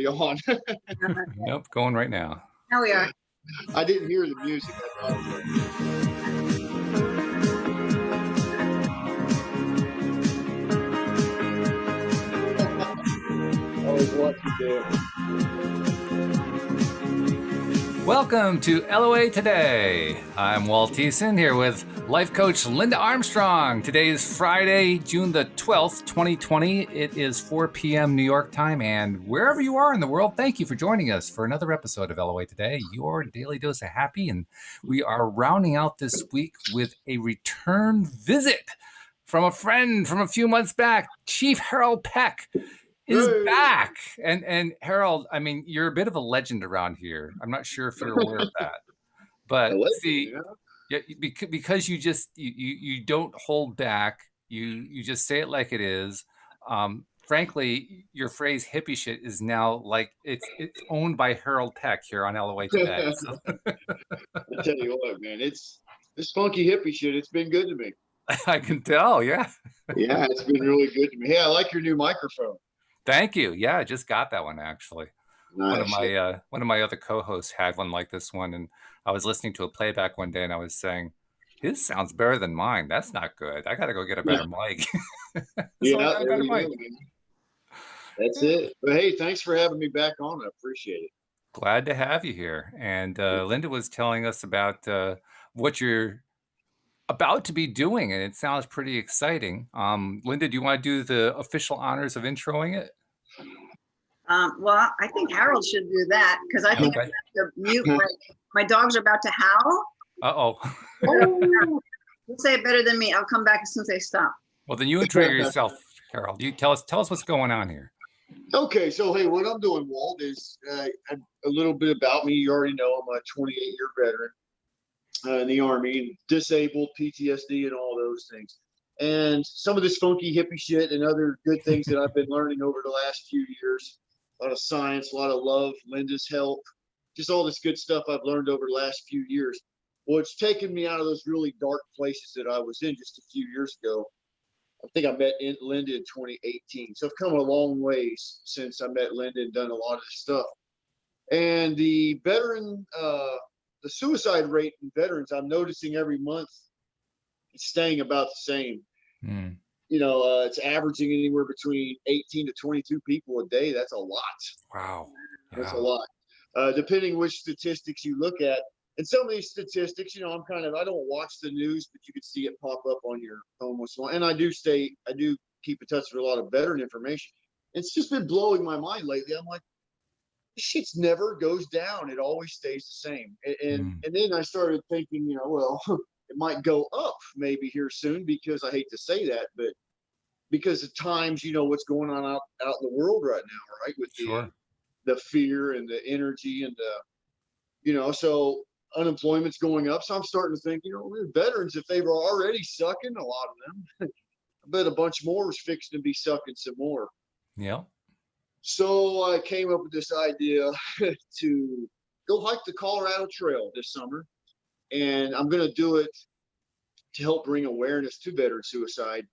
already on. Nope, going right now. Now we are. I didn't hear the music. I always watch you there. Welcome to LOA Today. I'm Walt Thiessen here with life coach Linda Armstrong. Today is Friday, June the 12th, 2020. It is 4 p.m. New York time, and wherever you are in the world, thank you for joining us for another episode of LOA Today, your daily dose of happy. And we are rounding out this week with a return visit from a friend from a few months back. Chief Harold Peck is back. And Harold, I mean, you're a bit of a legend around here. I'm not sure if you're aware of that. But see, because you don't hold back, you just say it like it is. Frankly, your phrase hippie shit is now like it's owned by Harold Peck here on LOA Today. So. I tell you what, man, it's this funky hippie shit. It's been good to me. I can tell, yeah. Yeah, it's been really good to me. Hey, I like your new microphone. Thank you. Yeah, I just got that one actually. Nice. One of my other co-hosts had one like this one, and I was listening to a playback one day, and I was saying, "His sounds better than mine. That's not good. I got to go get a better mic." Yeah, that's it. But hey, thanks for having me back on. I appreciate it. Glad to have you here. And Linda was telling us about what you're about to be doing, and it sounds pretty exciting. Linda, do you want to do the official honors of introing it? Well, I think Harold should do that because I think I have to mute my dogs are about to howl. Uh-oh. You'll say it better than me. I'll come back as soon as they stop. Well, then you intro yourself, Harold. You tell us what's going on here. Okay, so hey, what I'm doing, Walt, is a little bit about me. You already know I'm a 28-year veteran in the Army, and disabled, PTSD, and all those things. And some of this funky hippie shit and other good things that I've been learning over the last few years. A lot of science, a lot of love, Linda's help, just all this good stuff I've learned over the last few years. Well, it's taken me out of those really dark places that I was in just a few years ago. I think I met Linda in 2018. So I've come a long ways since I met Linda and done a lot of this stuff. And the the suicide rate in veterans, I'm noticing every month it's staying about the same. Mm. You know, it's averaging anywhere between 18 to 22 people a day. That's a lot. Wow. Yeah. That's a lot. Depending which statistics you look at. And some of these statistics, you know, I don't watch the news, but you can see it pop up on your phone once in a while. And I do keep in touch with a lot of veteran information. It's just been blowing my mind lately. I'm like, this shit's never goes down. It always stays the same. And then I started thinking, you know, well, it might go up maybe here soon, because I hate to say that, but because of times, you know, what's going on out in the world right now, right? With the fear and the energy and you know, so unemployment's going up. So I'm starting to think, you know, veterans, if they were already sucking, a lot of them, I bet a bunch more is fixing to be sucking some more. Yeah. So I came up with this idea to go hike the Colorado Trail this summer. And I'm going to do it to help bring awareness to veteran suicide,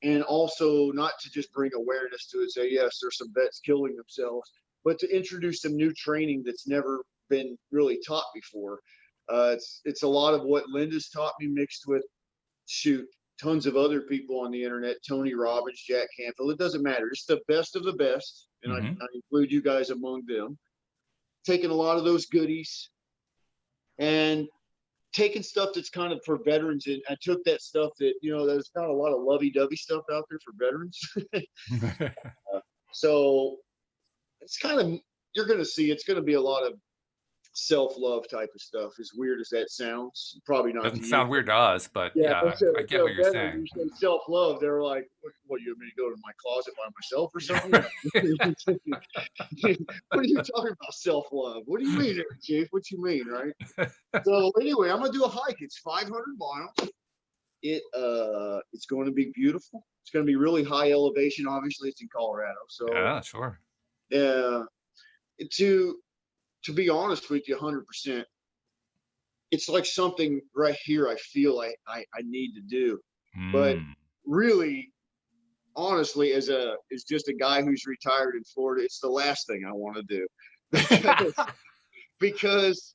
and also not to just bring awareness to it, say, yes, there's some vets killing themselves, but to introduce some new training that's never been really taught before. It's a lot of what Linda's taught me, mixed with tons of other people on the internet, Tony Robbins, Jack Canfield. It doesn't matter. It's the best of the best. And I include you guys among them. Taking a lot of those goodies and taking stuff that's kind of for veterans. And I took that stuff that, you know, there's not a lot of lovey-dovey stuff out there for veterans. So it's kind of, you're going to see, it's going to be a lot of self-love type of stuff, as weird as that sounds. Probably not. Doesn't sound weird to us, but yeah, I get what you're saying. You say self-love, they're like, what, you want me to go to my closet by myself or something? What are you talking about, self-love? What do you mean, Chief? What you mean, right? So anyway, I'm gonna do a hike. It's 500 miles. It's going to be beautiful. It's going to be really high elevation. Obviously, it's in Colorado, so yeah, sure. To be honest with you, 100%, it's like something right here I feel I need to do. But really, honestly, as just a guy who's retired in Florida, it's the last thing I want to do because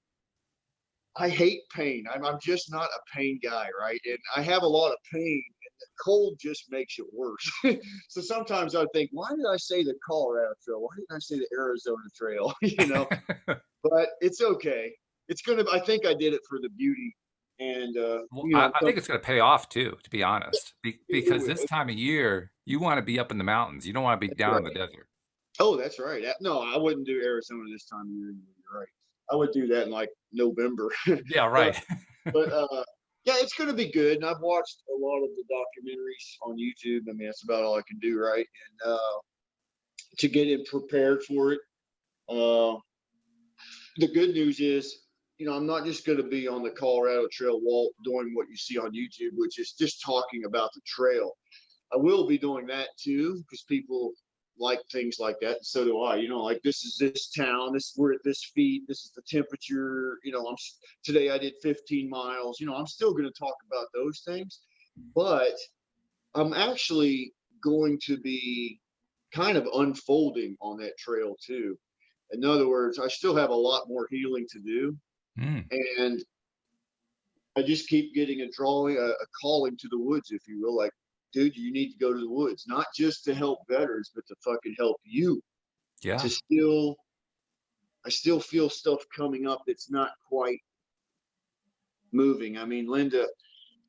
I hate pain. I'm just not a pain guy, right? And I have a lot of pain, and the cold just makes it worse. So sometimes I think, why did I say the Colorado Trail? Why didn't I say the Arizona Trail? But it's okay. It's gonna. I think I did it for the beauty, and Well, I think it's going to pay off too, to be honest, because this time of year you want to be up in the mountains. You don't want to be down in the desert. Oh, that's right. No, I wouldn't do Arizona this time of year. You're right. I would do that in like November. Yeah, right. but yeah, it's going to be good. And I've watched a lot of the documentaries on YouTube. I mean, that's about all I can do, right? And to get it prepared for it. The good news is, I'm not just going to be on the Colorado Trail wall doing what you see on YouTube, which is just talking about the trail. I will be doing that too, because people like things like that, and so do I. Like, this is this town, we're at this feet, this is the temperature. Today I did 15 miles. I'm still going to talk about those things, but I'm actually going to be kind of unfolding on that trail too. In other words, I still have a lot more healing to do, and I just keep getting a calling to the woods, if you will. Like, dude, you need to go to the woods, not just to help veterans, but to fucking help you. Yeah. I still feel stuff coming up that's not quite moving. I mean, Linda,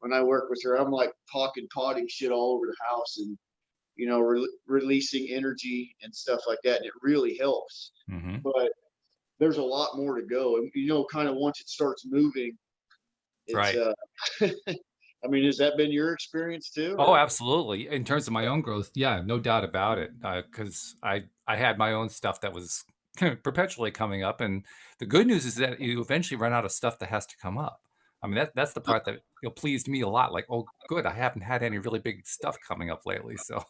when I work with her, I'm like potting shit all over the house, and releasing energy and stuff like that, and it really helps. Mm-hmm. But there's a lot more to go, and kind of once it starts moving, it's right. I mean, has that been your experience too? Oh, absolutely. In terms of my own growth, yeah, no doubt about it. Because I had my own stuff that was perpetually coming up, and the good news is that you eventually run out of stuff that has to come up. I mean, that's the part that pleased me a lot. Like, oh, good, I haven't had any really big stuff coming up lately. So.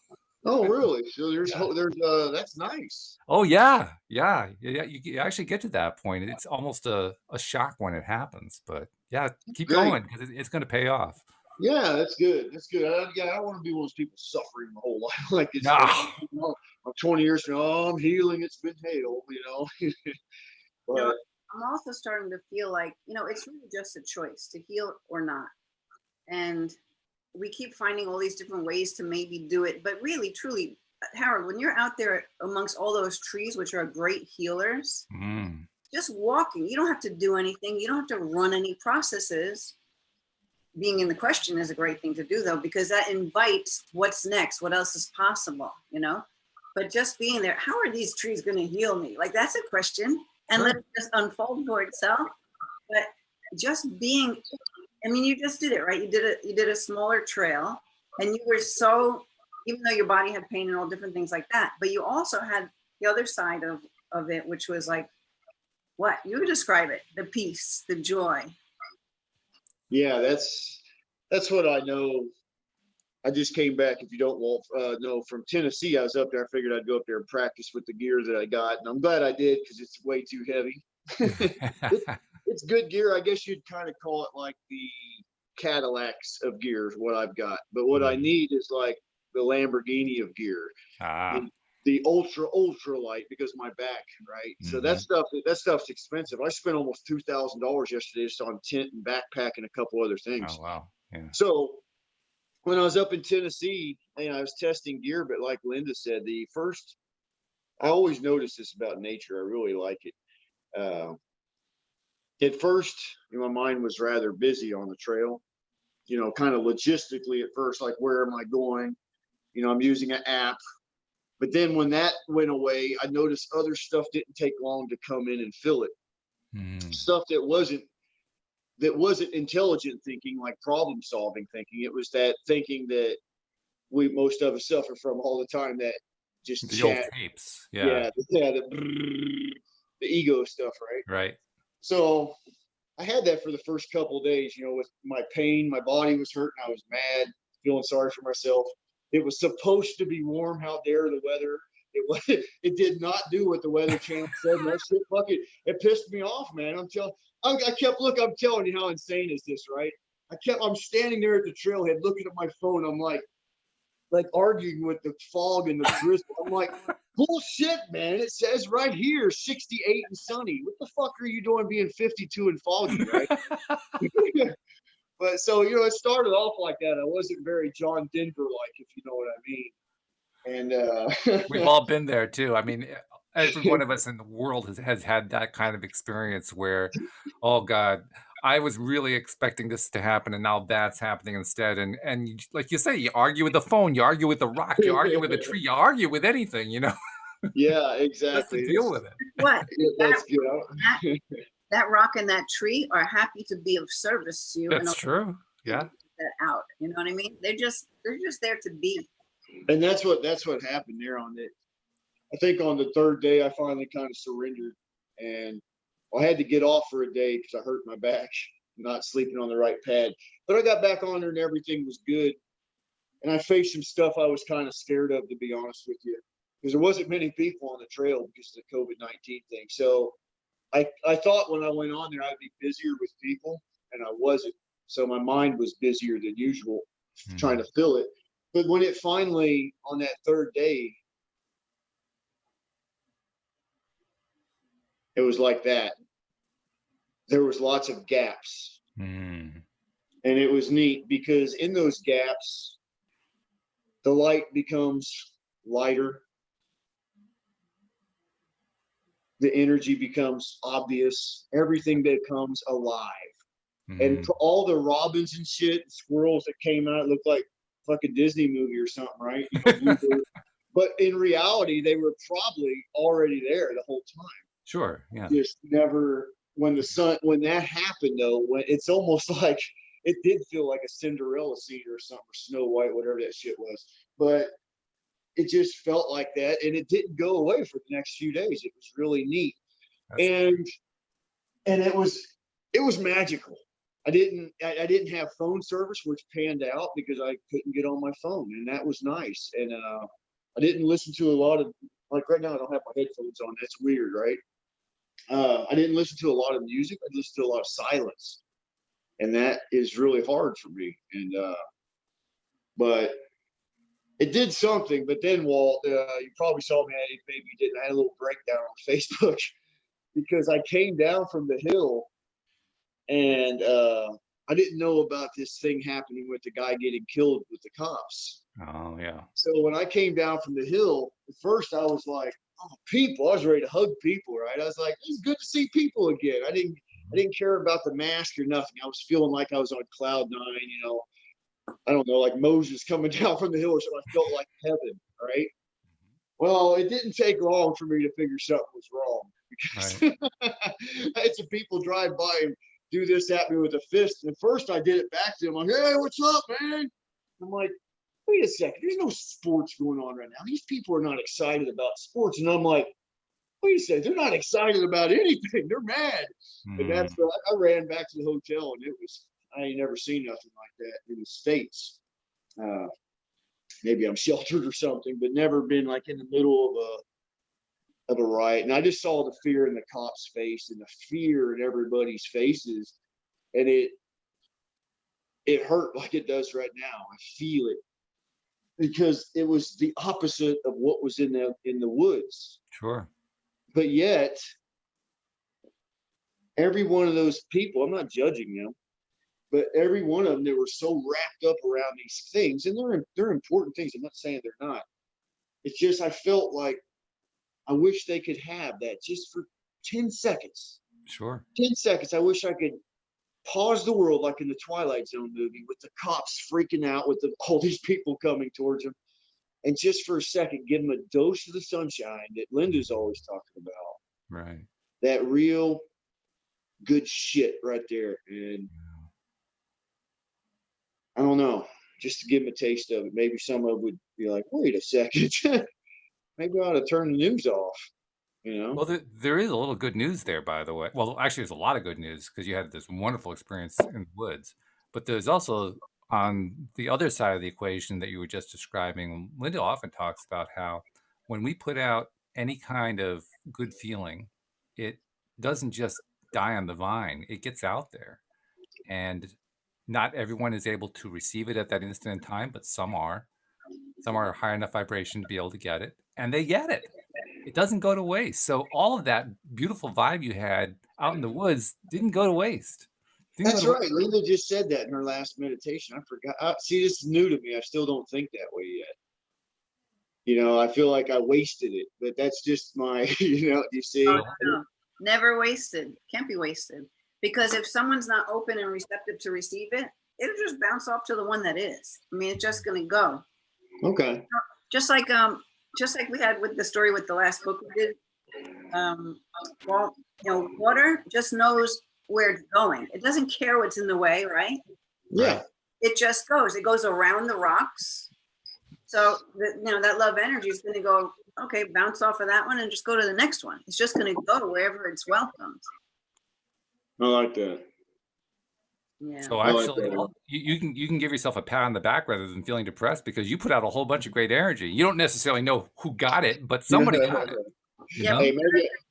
Oh, really? So there's Yeah. that's nice. Oh yeah. You actually get to that point. It's almost a shock when it happens, but yeah, keep Great. going because it's going to pay off. Yeah, that's good. That's good. I don't want to be one of those people suffering my whole life like this. No. I'm 20 years from now, I'm healing. It's been hell, But I'm also starting to feel like, it's really just a choice to heal or not. And we keep finding all these different ways to maybe do it. But really, truly, Harold, when you're out there amongst all those trees, which are great healers, just walking, you don't have to do anything. You don't have to run any processes. Being in the question is a great thing to do, though, because that invites what's next, what else is possible, But just being there, how are these trees going to heal me? Like, that's a question. And let it just unfold for itself. But just being, I mean, you just did it, right? You did a smaller trail, and you were so, even though your body had pain and all different things like that, but you also had the other side of it, which was like, what you would describe it, the peace, the joy. Yeah, that's what I know. I just came back, if you don't know, from Tennessee. I was up there. I figured I'd go up there and practice with the gear that I got, and I'm glad I did, because it's way too heavy. It's good gear. I guess you'd kind of call it like the Cadillacs of gears, what I've got. But what I need is like the Lamborghini of gear. The ultra light, because of my back, right? So that stuff's expensive. I spent almost $2,000 yesterday just on tent and backpack and a couple other things. Oh wow. Yeah. So when I was up in Tennessee, I was testing gear, but like Linda said, I always notice this about nature. I really like it. At first, my mind was rather busy on the trail, kind of logistically at first, like, where am I going? I'm using an app. But then when that went away, I noticed other stuff didn't take long to come in and fill it. Stuff that wasn't intelligent thinking, like problem solving thinking. It was that thinking that most of us suffer from all the time, that just the old tapes. Yeah. The ego stuff, right? Right. So I had that for the first couple of days, with my pain. My body was hurting. I was mad, feeling sorry for myself. It was supposed to be warm. How dare the weather? It did not do what the Weather Channel said. That shit it pissed me off, man. I'm telling you, how insane is this, right? I'm standing there at the trailhead looking at my phone. I'm like, like arguing with the fog and the drizzle. I'm like, bullshit, man. It says right here 68 and sunny. What the fuck are you doing being 52 and foggy, right? But so, it started off like that. I wasn't very John Denver like, if you know what I mean. And We've all been there too. I mean, every one of us in the world has had that kind of experience where, oh God, I was really expecting this to happen, and now that's happening instead. And like you say, you argue with the phone, you argue with the rock, you argue with the tree, you argue with anything, yeah, just to exactly. deal with it. What? That's That, good. that rock and that tree are happy to be of service to you and That's true. Yeah. get that out. You know what I mean? They're just there to be. And that's what happened there on it. I think on the third day, I finally kind of surrendered, and I had to get off for a day because I hurt my back, not sleeping on the right pad. But I got back on there and everything was good. And I faced some stuff I was kind of scared of, to be honest with you, because there wasn't many people on the trail because of the COVID-19 thing. So I thought when I went on there, I'd be busier with people, and I wasn't. So my mind was busier than usual, trying to fill it. But when it finally, on that third day, it was like that. There was lots of gaps. Mm. And it was neat because in those gaps, the light becomes lighter. The energy becomes obvious. Everything becomes alive. And for all the robins and shit, and squirrels that came out, it looked like fucking Disney movie or something, right? But in reality, they were probably already there the whole time. Sure. Yeah. Just never, when that happened though, when it's almost like it did feel like a Cinderella scene or something, or Snow White, whatever that shit was. But it just felt like that, and it didn't go away for the next few days. It was really neat. And it was magical. I didn't have phone service, which panned out because I couldn't get on my phone, and that was nice. And I didn't listen to a lot of, like right now I don't have my headphones on. That's weird, right? I didn't listen to a lot of music. I listened to a lot of silence, and that is really hard for me. And but it did something. But then, Walt, you probably saw me. Maybe you didn't. I had a little breakdown on Facebook because I came down from the hill, and I didn't know about this thing happening with the guy getting killed with the cops. Oh yeah. So when I came down from the hill, at first I was like, oh, people. I was ready to hug people, right? I was like, it's good to see people again. I didn't care about the mask or nothing. I was feeling like I was on cloud nine, I don't know, like Moses coming down from the hill or something. I felt like heaven, right? Well, it didn't take long for me to figure something was wrong because I had some people drive by and do this at me with a fist. And first I did it back to them. I'm like, hey, what's up, man? I'm like, wait a second. There's no sports going on right now. These people are not excited about sports. And I'm like, wait a second. They're not excited about anything. They're mad. And that's what I ran back to the hotel, and I ain't never seen nothing like that in the States. Maybe I'm sheltered or something, but never been like in the middle of a riot. And I just saw the fear in the cops' face and the fear in everybody's faces. And it hurt like it does right now. I feel it because it was the opposite of what was in the woods. Sure. But yet, every one of those people, I'm not judging them, but every one of them, they were so wrapped up around these things, and they're important things. I'm not saying they're not. It's just I felt like I wish they could have that just for 10 seconds. Sure. 10 seconds. I wish I could pause the world like in the Twilight Zone movie with the cops freaking out with all these people coming towards them. And just for a second, give them a dose of the sunshine that Linda's always talking about. Right. That real good shit right there. And I don't know, just to give them a taste of it. Maybe some of them would be like, wait a second. Maybe I ought to turn the news off. Well, there is a little good news there, by the way. Well, actually, there's a lot of good news because you had this wonderful experience in the woods. But there's also, on the other side of the equation that you were just describing, Linda often talks about how when we put out any kind of good feeling, it doesn't just die on the vine, it gets out there. And not everyone is able to receive it at that instant in time, but some are. Some are high enough vibration to be able to get it, and they get it. It doesn't go to waste. So all of that beautiful vibe you had out in the woods didn't go to waste. Didn't go That's to waste. right. Linda just said that in her last meditation. I forgot. See, this is new to me. I still don't think that way yet. You know, I feel like I wasted it, but that's just my, you see. Oh, no. Never wasted. Can't be wasted. Because if someone's not open and receptive to receive it, it'll just bounce off to the one that is. I mean, it's just going to go. Okay. Just like we had with the story with the last book we did. Well, water just knows where it's going. It doesn't care what's in the way, right? Yeah. It just goes. It goes around the rocks. So that love energy is going to go, okay, bounce off of that one and just go to the next one. It's just going to go wherever it's welcomed. I like that. Yeah. So I like actually, that. you can give yourself a pat on the back rather than feeling depressed, because you put out a whole bunch of great energy. You don't necessarily know who got it, but somebody got it. You Yeah, know?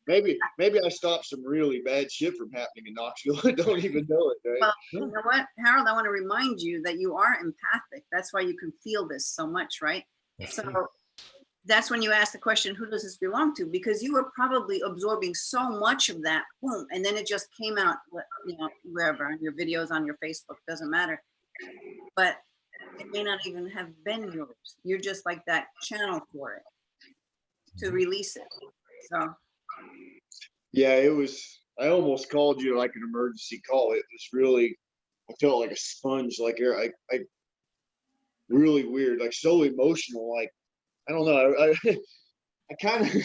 Hey, maybe I stopped some really bad shit from happening in Knoxville. I don't even know it, right? Well, you know what, Harold, I want to remind you that you are empathic. That's why you can feel this so much, right? That's So true. that's when you ask the question, who does this belong to? Because you were probably absorbing so much of that, boom, and then it just came out, wherever, on your videos, on your Facebook, doesn't matter. But it may not even have been yours. You're just like that channel for it to release it. So Yeah, it was. I almost called you like an emergency call. It was really. I felt like a sponge. Like I really weird. Like so emotional. Like I don't know. I kind of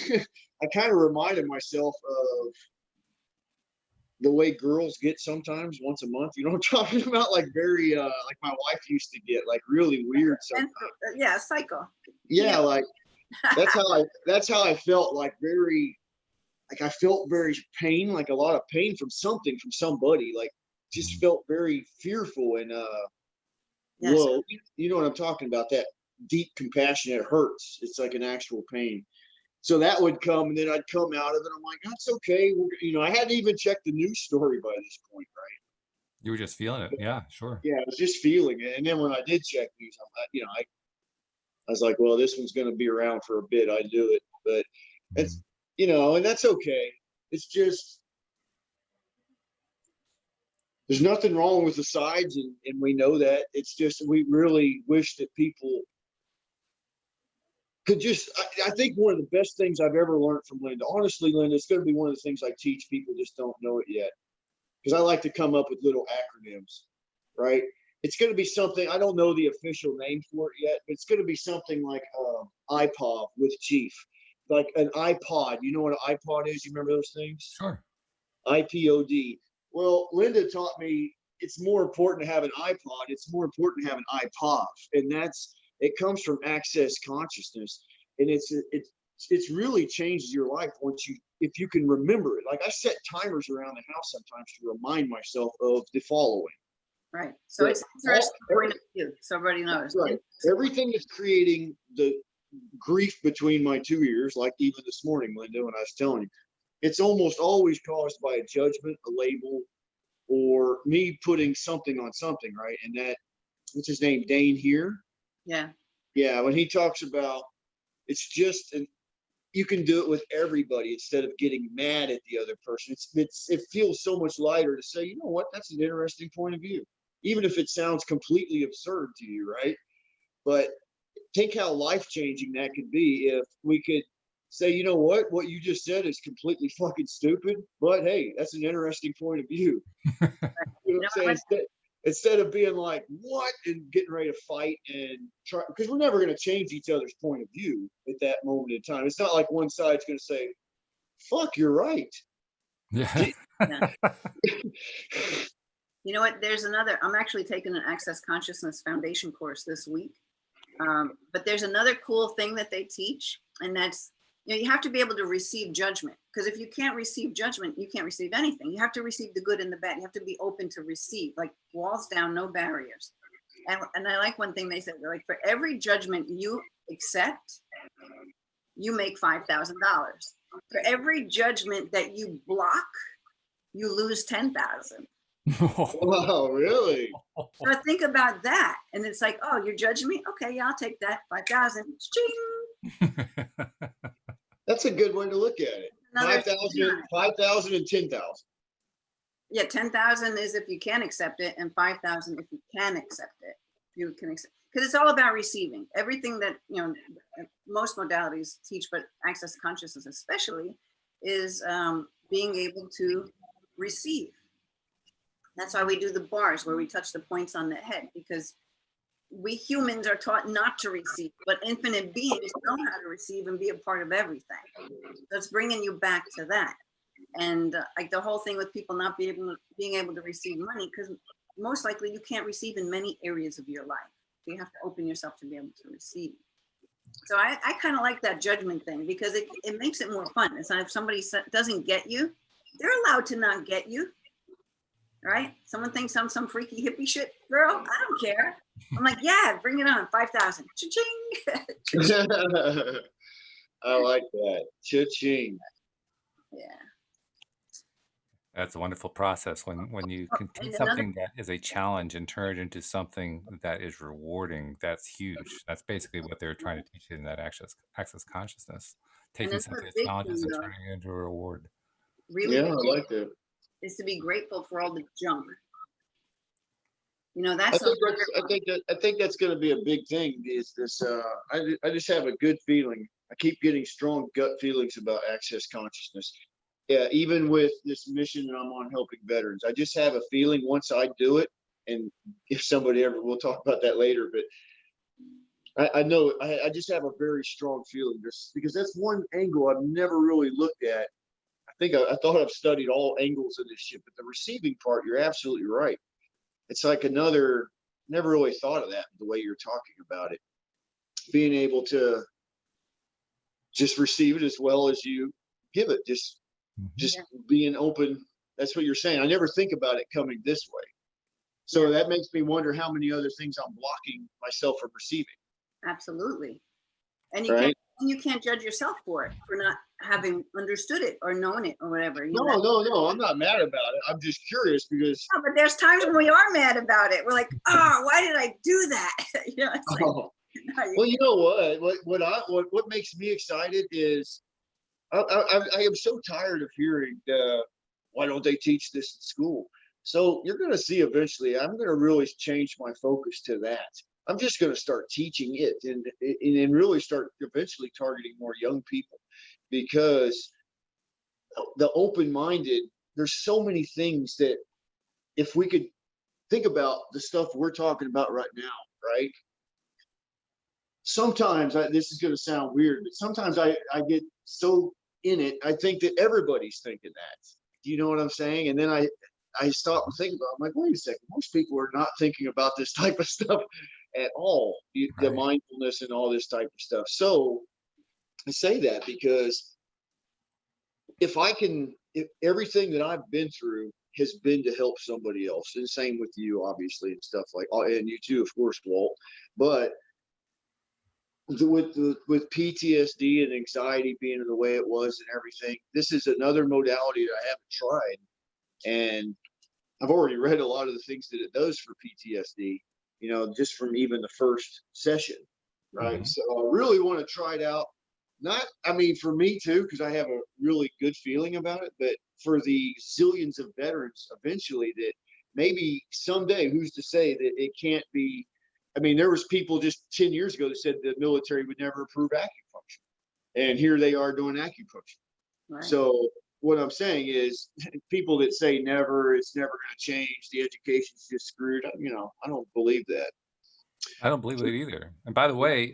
I kind of reminded myself of the way girls get sometimes once a month. You know what I'm talking about? Like very like my wife used to get, like really weird sometimes. yeah, cycle. Yeah, like that's how I felt, like very, like I felt very pain, like a lot of pain from something, from somebody, like just felt very fearful and Yes. whoa, you know what I'm talking about, that deep compassion. It hurts. It's like an actual pain. So that would come, and then I'd come out of it. I'm like, that's okay. I hadn't even checked the news story by this point, right? You were just feeling it. Yeah, sure. Yeah, I was just feeling it. And then when I did check news, I was like, well, this one's going to be around for a bit. I knew it, but it's, and that's okay. It's just, there's nothing wrong with the sides, and we know that. It's just, we really wish that people could just, I think one of the best things I've ever learned from Linda, honestly, Linda, it's going to be one of the things I teach people, just don't know it yet. Because I like to come up with little acronyms, right? It's going to be something, I don't know the official name for it yet, but it's going to be something like iPod with Chief, like an iPod. You know what an iPod is? You remember those things? Sure. iPod. Well, Linda taught me it's more important to have an iPod. It's more important to have an iPod, and it comes from access consciousness, and it's really changes your life once if you can remember it. Like I set timers around the house sometimes to remind myself of the following. Right. So it's interesting point of view, so everybody knows. Right. Everything is creating the grief between my two ears, like even this morning, Linda, when I was telling you, it's almost always caused by a judgment, a label, or me putting something on something, right? And what's his name, Dane here? Yeah. Yeah, when he talks about, it's just you can do it with everybody instead of getting mad at the other person. It feels so much lighter to say, you know what, that's an interesting point of view, even if it sounds completely absurd to you, right? But think how life-changing that could be if we could say, you know what you just said is completely fucking stupid, but hey, that's an interesting point of view. You know what I'm saying? Instead of being like, what, and getting ready to fight and try, because we're never going to change each other's point of view at that moment in time. It's not like one side's going to say, fuck, you're right. Yeah. You know what? I'm actually taking an Access Consciousness Foundation course this week. But there's another cool thing that they teach, and that's, you have to be able to receive judgment, because if you can't receive judgment, you can't receive anything. You have to receive the good and the bad. You have to be open to receive, like walls down, no barriers. And I like one thing they said, like, for every judgment you accept, you make $5,000. For every judgment that you block, you lose 10,000. Wow, really? So think about that. And it's like, oh, you're judging me? Okay, yeah, I'll take that. 5,000. Ching! That's a good way to look at it. Another 5,000 and 10,000. Yeah, 10,000 is if you can accept it, and 5,000 if you can accept it. You can accept, because it's all about receiving. Everything that, most modalities teach, but access consciousness especially, is being able to receive. That's why we do the bars where we touch the points on the head, because we humans are taught not to receive, but infinite beings know how to receive and be a part of everything. So it's bringing you back to that. And like the whole thing with people not being able to receive money, because most likely you can't receive in many areas of your life. So you have to open yourself to be able to receive. So I kind of like that judgment thing, because it makes it more fun. It's not, if somebody doesn't get you, they're allowed to not get you, right? Someone thinks I'm some freaky hippie shit girl. I don't care. I'm like, yeah, bring it on. 5,000. Cha-ching. I like that. Cha-ching. Yeah. That's a wonderful process when you can take And something that is a challenge and turn it into something that is rewarding. That's huge. That's basically what they're trying to teach you in that access consciousness. Taking something another that big challenges thing, and though, turning it into a reward. really, Yeah, I like that. is to be grateful for all the junk. I That's think that's going to be a big thing. Is this? I just have a good feeling. I keep getting strong gut feelings about access consciousness. Yeah, even with this mission that I'm on helping veterans, I just have a feeling once I do it, and if somebody ever, we'll talk about that later. But I know I just have a very strong feeling this, because that's one angle I've never really looked at. I thought I've studied all angles of this shit, but the receiving part, you're absolutely right. It's like never really thought of that the way you're talking about it. Being able to just receive it as well as you give it, just being open. That's what you're saying. I never think about it coming this way. So that makes me wonder how many other things I'm blocking myself from receiving. Absolutely. And you can't judge yourself for it, for not having understood it or known it or whatever. No, I'm not mad about it. I'm just curious because. No, but there's times when we are mad about it. We're like, why did I do that? It's like, well, you know what makes me excited is I am so tired of hearing why don't they teach this in school? So you're going to see eventually. I'm going to really change my focus to that. I'm just going to start teaching it and really start eventually targeting more young people, because the open-minded, there's so many things that if we could think about the stuff we're talking about right now, right? Sometimes this is going to sound weird, but sometimes I get so in it, I think that everybody's thinking that. Do you know what I'm saying? And then I stop and think about it. I'm like, wait a second, most people are not thinking about this type of stuff at all, the mindfulness and all this type of stuff. So I say that because if everything that I've been through has been to help somebody else, and same with you, obviously, and stuff like, and you too, of course, Walt, but with PTSD and anxiety being the way it was and everything, this is another modality that I haven't tried. And I've already read a lot of the things that it does for PTSD, just from even the first session, right? So I really want to try it out. For me too, because I have a really good feeling about it, but for the zillions of veterans eventually, that maybe someday, who's to say that it can't be. There was people just 10 years ago that said the military would never approve acupuncture, and here they are doing acupuncture. Right. So what I'm saying is, people that say never, it's never going to change, the education's just screwed, I don't believe that. I don't believe it either. And by the way,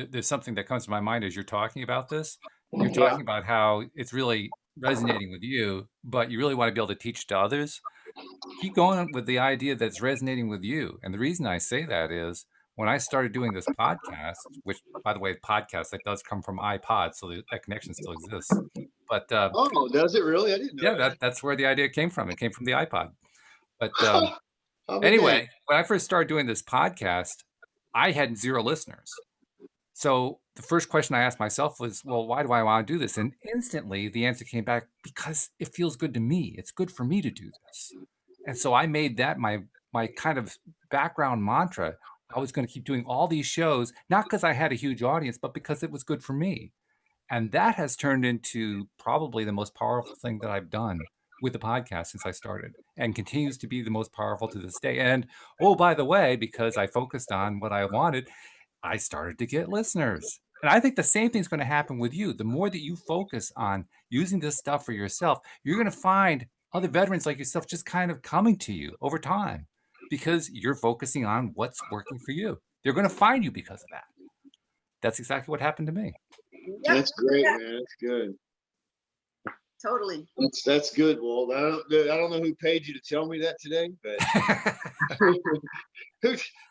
there's something that comes to my mind as you're talking about this. You're talking about how it's really resonating with you, but you really want to be able to teach to others. Keep going with the idea that's resonating with you. And the reason I say that is when I started doing this podcast, which, by the way, podcast that does come from iPod, so that connection still exists. But does it really? I didn't know that. That's where the idea came from. It came from the iPod. But anyway, when I first started doing this podcast, I had 0 listeners. So the first question I asked myself was, well, why do I want to do this? And instantly the answer came back, because it feels good to me. It's good for me to do this. And so I made that my kind of background mantra. I was going to keep doing all these shows, not because I had a huge audience, but because it was good for me. And that has turned into probably the most powerful thing that I've done with the podcast since I started, and continues to be the most powerful to this day. And oh, by the way, because I focused on what I wanted, I started to get listeners. And I think the same thing's going to happen with you. The more that you focus on using this stuff for yourself, you're going to find other veterans like yourself just kind of coming to you over time because you're focusing on what's working for you. They're going to find you because of that. That's exactly what happened to me. Yep. That's great, man. That's good. Totally. That's good, Walt. I don't know who paid you to tell me that today, but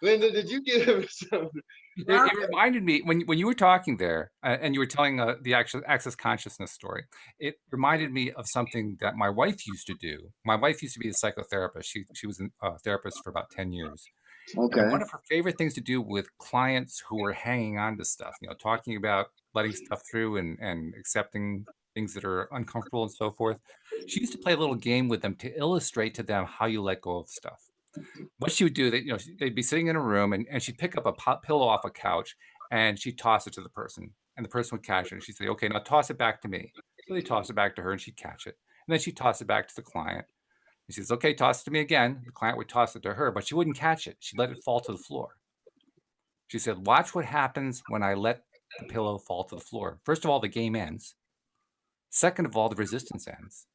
Linda, did you give him some? It reminded me when you were talking there and you were telling the actual access consciousness story. It reminded me of something that my wife used to do. My wife used to be a psychotherapist. She was a therapist for about 10 years. And Okay. one of her favorite things to do with clients who were hanging on to stuff, talking about letting stuff through and accepting things that are uncomfortable and so forth. She used to play a little game with them to illustrate to them how you let go of stuff. What she would do, that they'd be sitting in a room and she'd pick up a pillow off a couch and she'd toss it to the person, and the person would catch it. And she'd say, "Okay, now toss it back to me." So they toss it back to her and she'd catch it. And then she'd toss it back to the client. And she says, "Okay, toss it to me again." The client would toss it to her, but she wouldn't catch it. She'd let it fall to the floor. She said, "Watch what happens when I let the pillow fall to the floor. First of all, the game ends. Second of all, the resistance ends.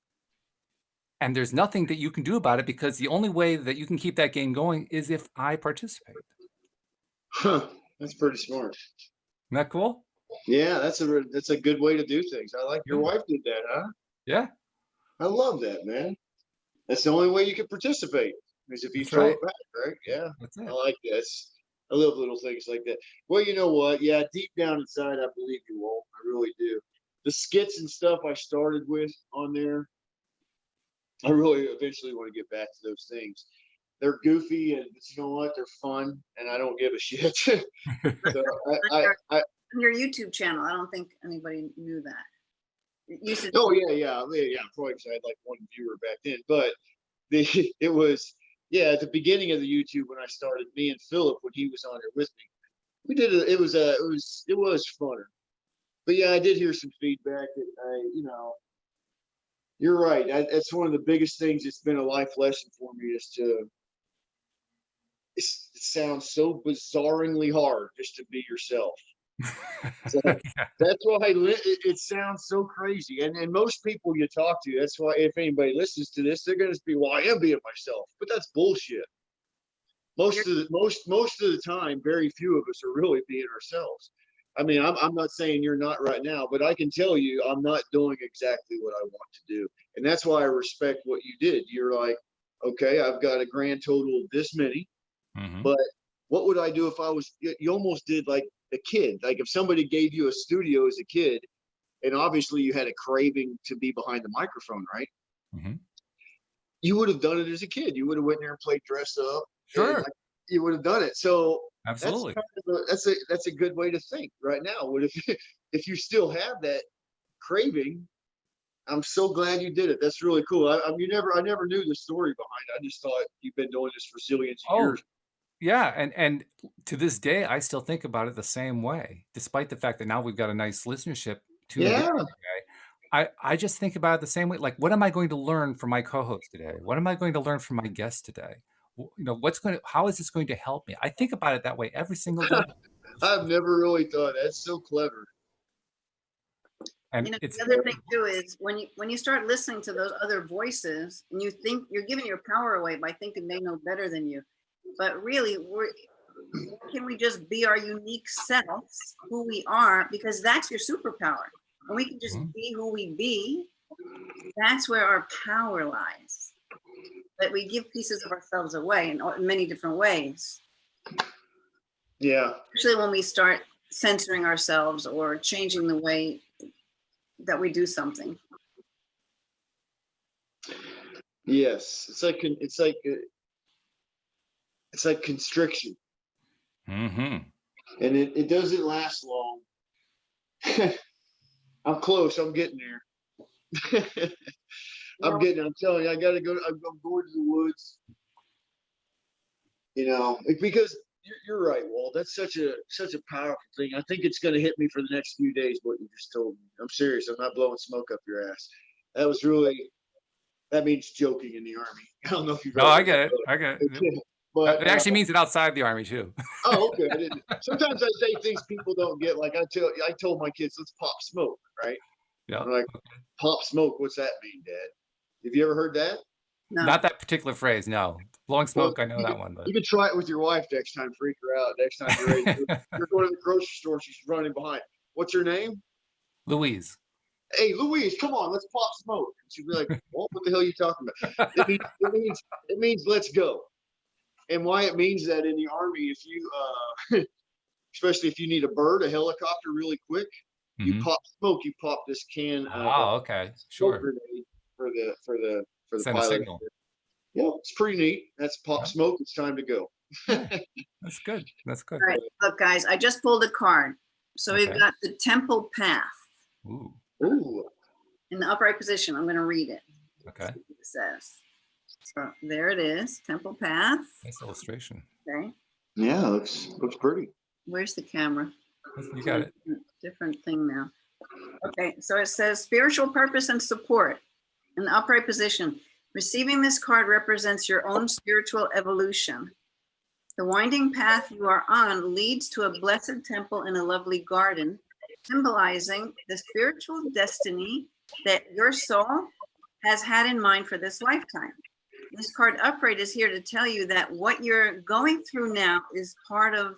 And there's nothing that you can do about it because the only way that you can keep that game going is if I participate." Huh. That's pretty smart. Isn't that cool? Yeah, that's a good way to do things. I like your wife did that, huh? Yeah, I love that, man. That's the only way you can participate is if you that's throw right. it back, right? Yeah, That's I it. like this. I love little things like that. Well, you know what? Yeah, deep down inside, I believe you, Walt. I really do. The skits and stuff I started with on there, I really eventually want to get back to those things. They're goofy, and but you know what? They're fun, and I don't give a shit. So On your YouTube channel, I don't think anybody knew that. It used to. oh yeah. Probably because I had like one viewer back then, but it was at the beginning of the YouTube when I started. Me and Philip, when he was on there with me, we did it was funner. But yeah, I did hear some feedback that you're right. That's one of the biggest things. It's been a life lesson for me is to. It sounds so bizarrely hard just to be yourself. So that's why it sounds so crazy. And most people you talk to, that's why if anybody listens to this, they're going to be, well, I am being myself. But that's bullshit. Most of the time, very few of us are really being ourselves. I mean, I'm not saying you're not right now, but I can tell you I'm not doing exactly what I want to do. And that's why I respect what you did. You're like, okay, I've got a grand total of this many, Mm-hmm. but what would I do if I was, you almost did like a kid. Like if somebody gave you a studio as a kid, and obviously you had a craving to be behind the microphone, right? Mm-hmm. You would have done it as a kid. You would have went there and played dress up. And Sure. you would have done it. So Absolutely. that's a good way to think right now. What if if you still have that craving? I'm so glad you did it. That's really cool. I never knew the story behind it. I just thought you've been doing this for zillions of Oh, years. yeah. And to this day, I still think about it the same way, despite the fact that now we've got a nice listenership tuned in Yeah. today. I just think about it the same way. Like, what am I going to learn from my co-host today? What am I going to learn from my guest today? How is this going to help me? I think about it that way every single day. I've never really thought that's so clever. And it's The other thing too is when you start listening to those other voices and you think you're giving your power away by thinking they know better than you, but really can we just be our unique selves, who we are, because that's your superpower. And we can just be who we be. That's where our power lies. But we give pieces of ourselves away in many different ways. Yeah. Especially when we start censoring ourselves or changing the way that we do something. Yes. It's like constriction. Mm-hmm. And it doesn't last long. I'm close. I'm getting there. I'm telling you, I got to go. I'm going to the woods. Because you're right, Walt. That's such a powerful thing. I think it's going to hit me for the next few days. What you just told me. I'm serious. I'm not blowing smoke up your ass. That means joking in the Army. I don't know if you've No, ever. I get it. I get it. But It actually means it outside the Army too. oh, okay. I didn't. Sometimes I say things people don't get. Like I told my kids, let's pop smoke, right? Yeah. I'm like, pop smoke. What's that mean, Dad? Have you ever heard that? No. Not that particular phrase. No, blowing smoke. Well, I know that one. But you can try it with your wife next time. Freak her out. Next time you're ready. You're going to the grocery store. She's running behind. What's her name? Louise. Hey, Louise, come on, let's pop smoke. She'd be like, well, what the hell are you talking about? It means let's go. And why it means that in the Army, if you, especially if you need a helicopter really quick, you pop smoke, you pop this can of okay. Sure. grenade for the Send pilot. a signal. Yeah, it's pretty neat. That's pop smoke. It's time to go. That's good. That's good. All right, look, guys, I just pulled a card. So we've got the Temple Path. Ooh. Ooh. In the upright position. I'm going to read it. Okay. It says. So there it is, Temple Path. Nice illustration. Okay. Yeah, looks pretty. Where's the camera? You got it. Different thing now. Okay, so it says spiritual purpose and support in the upright position. Receiving this card represents your own spiritual evolution. The winding path you are on leads to a blessed temple in a lovely garden, symbolizing the spiritual destiny that your soul has had in mind for this lifetime. This card upright is here to tell you that what you're going through now is part of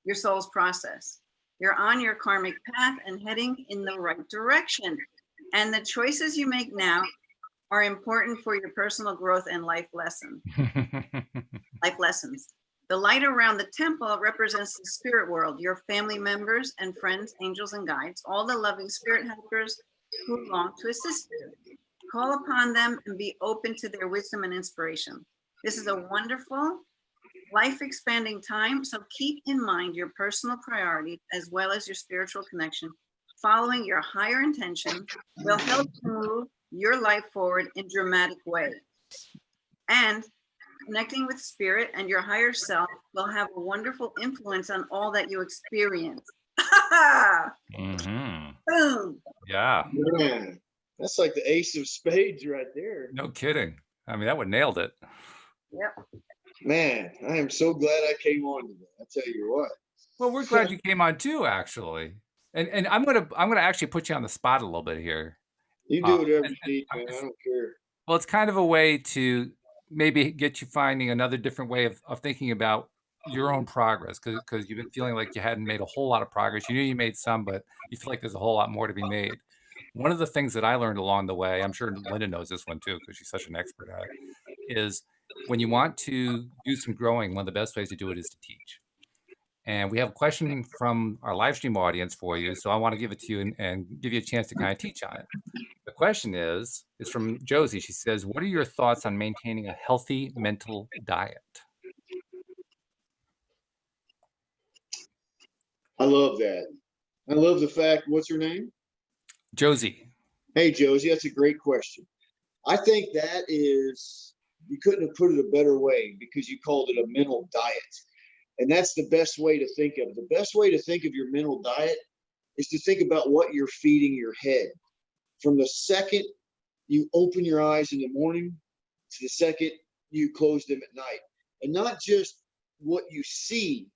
your soul's process. You're on your karmic path and heading in the right direction. And the choices you make now are important for your personal growth and life lessons. The light around the temple represents the spirit world, your family members and friends, angels and guides, all the loving spirit helpers who long to assist you. Call upon them and be open to their wisdom and inspiration. This is a wonderful, life-expanding time, so keep in mind your personal priorities as well as your spiritual connection. Following your higher intention will help you move your life forward in dramatic ways. And connecting with spirit and your higher self will have a wonderful influence on all that you experience. Boom. Yeah. Man, that's like the ace of spades right there. No kidding. I mean, that would nailed it. Yep. Man, I am so glad I came on today. I tell you what. Well, we're glad you came on too, actually. And I'm gonna actually put you on the spot a little bit here. You do whatever you need, man. I don't care. Well, it's kind of a way to maybe get you finding another different way of thinking about your own progress, because you've been feeling like you hadn't made a whole lot of progress. You knew you made some, but you feel like there's a whole lot more to be made. One of the things that I learned along the way, I'm sure Linda knows this one too, because she's such an expert at it, is when you want to do some growing, one of the best ways to do it is to teach. And we have a question from our live stream audience for you. So I want to give it to you and give you a chance to kind of teach on it. The question is from Josie. She says, what are your thoughts on maintaining a healthy mental diet? I love that. I love the fact, what's her name? Josie. Hey, Josie, that's a great question. I think that is, you couldn't have put it a better way because you called it a mental diet. And that's the best way to think of it. The best way to think of your mental diet is to think about what you're feeding your head. From the second you open your eyes in the morning to the second you close them at night. And not just what you see.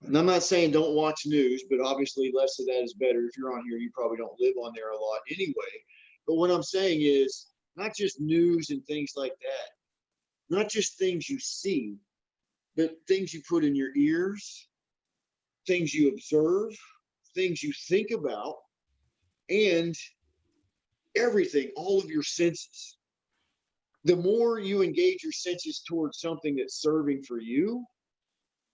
And I'm not saying don't watch news, but obviously less of that is better. If you're on here, you probably don't live on there a lot anyway. But what I'm saying is not just news and things like that. Not just things you see, but things you put in your ears, things you observe, things you think about, and everything, all of your senses. The more you engage your senses towards something that's serving for you,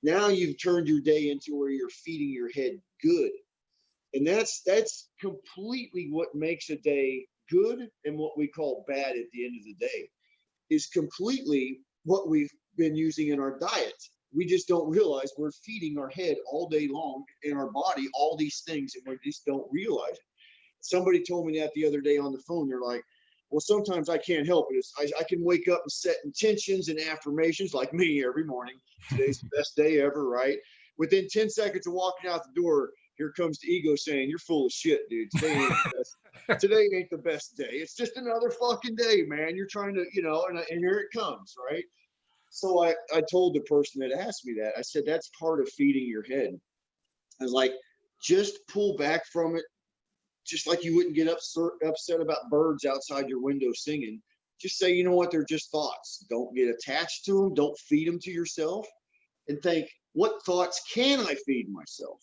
now you've turned your day into where you're feeding your head good. And that's completely what makes a day good, and what we call bad at the end of the day is completely what we've been using in our diet. We just don't realize we're feeding our head all day long in our body, all these things, and we just don't realize it. Somebody told me that the other day on the phone. They're like, Well, sometimes I can't help it. I can wake up and set intentions and affirmations like me every morning. Today's the best day ever, right? Within 10 seconds of walking out the door, here comes the ego saying, you're full of shit, dude. Today ain't the best day. It's just another fucking day, man. You're trying to, and here it comes, right? So I told the person that asked me that, I said, that's part of feeding your head. I was like, just pull back from it. Just like you wouldn't get upset about birds outside your window singing. Just say, you know what, they're just thoughts. Don't get attached to them. Don't feed them to yourself. And think, what thoughts can I feed myself?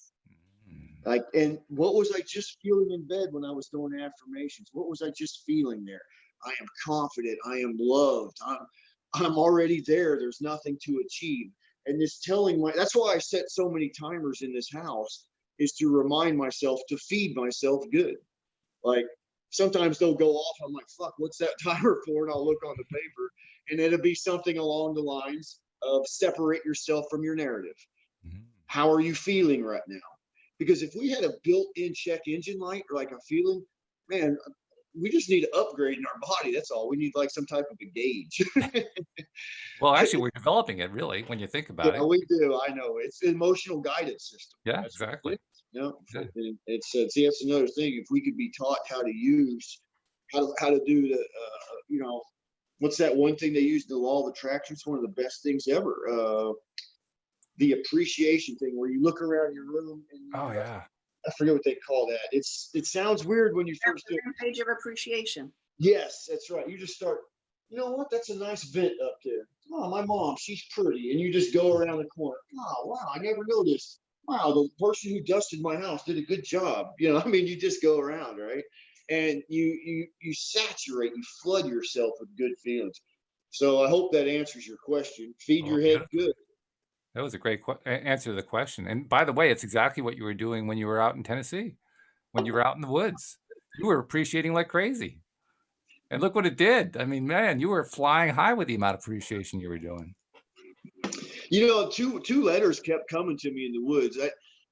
Like, and what was I just feeling in bed when I was doing affirmations? What was I just feeling there? I am confident. I am loved. I'm already there. There's nothing to achieve. And this that's why I set so many timers in this house, is to remind myself to feed myself good. Like, sometimes they'll go off. I'm like, fuck, what's that timer for? And I'll look on the paper, and it'll be something along the lines of separate yourself from your narrative. How are you feeling right now? Because if we had a built-in check engine light, or like a feeling, man, we just need to upgrade in our body. That's all. We need like some type of a gauge. Well, actually, we're developing it, really, when you think about it. We do. I know. It's an emotional guidance system. Yeah, exactly. Yeah. It's see, that's another thing. If we could be taught how to use, how to do the, what's that one thing they use, the law of attraction? It's one of the best things ever. The appreciation thing, where you look around your room and I forget what they call that. It sounds weird when you first do it. Page of appreciation. Yes, that's right. You just start, you know what? That's a nice vent up there. Oh, my mom, she's pretty. And you just go around the corner. Oh, wow, I never noticed. Wow, the person who dusted my house did a good job. You just go around, right? And you saturate, you flood yourself with good feelings. So I hope that answers your question. Feed your head good. That was a great answer to the question. And by the way, it's exactly what you were doing when you were out in Tennessee, when you were out in the woods. You were appreciating like crazy. And look what it did. I mean, man, you were flying high with the amount of appreciation you were doing. Two letters kept coming to me in the woods.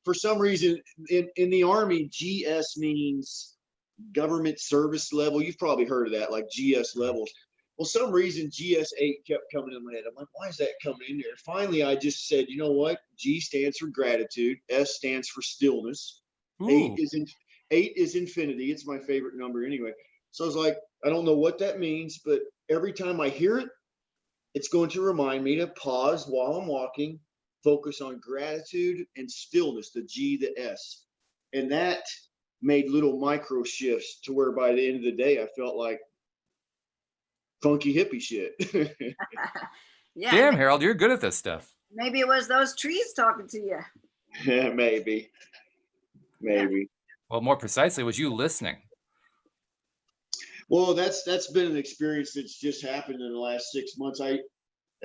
For some reason, in the Army, GS means government service level. You've probably heard of that, like GS levels. Well, some reason GS8 kept coming in my head. I'm like, why is that coming in there? Finally, I just said, you know what? G stands for gratitude. S stands for stillness. Ooh. 8 is infinity. It's my favorite number anyway. So I was like, I don't know what that means, but every time I hear it, it's going to remind me to pause while I'm walking, focus on gratitude and stillness, the G, the S. And that made little micro shifts to where by the end of the day, I felt like funky hippie shit. Yeah. Damn, Harold, you're good at this stuff. Maybe it was those trees talking to you. Yeah, maybe. Yeah. Well, more precisely, was you listening? Well, that's been an experience that's just happened in the last 6 months. I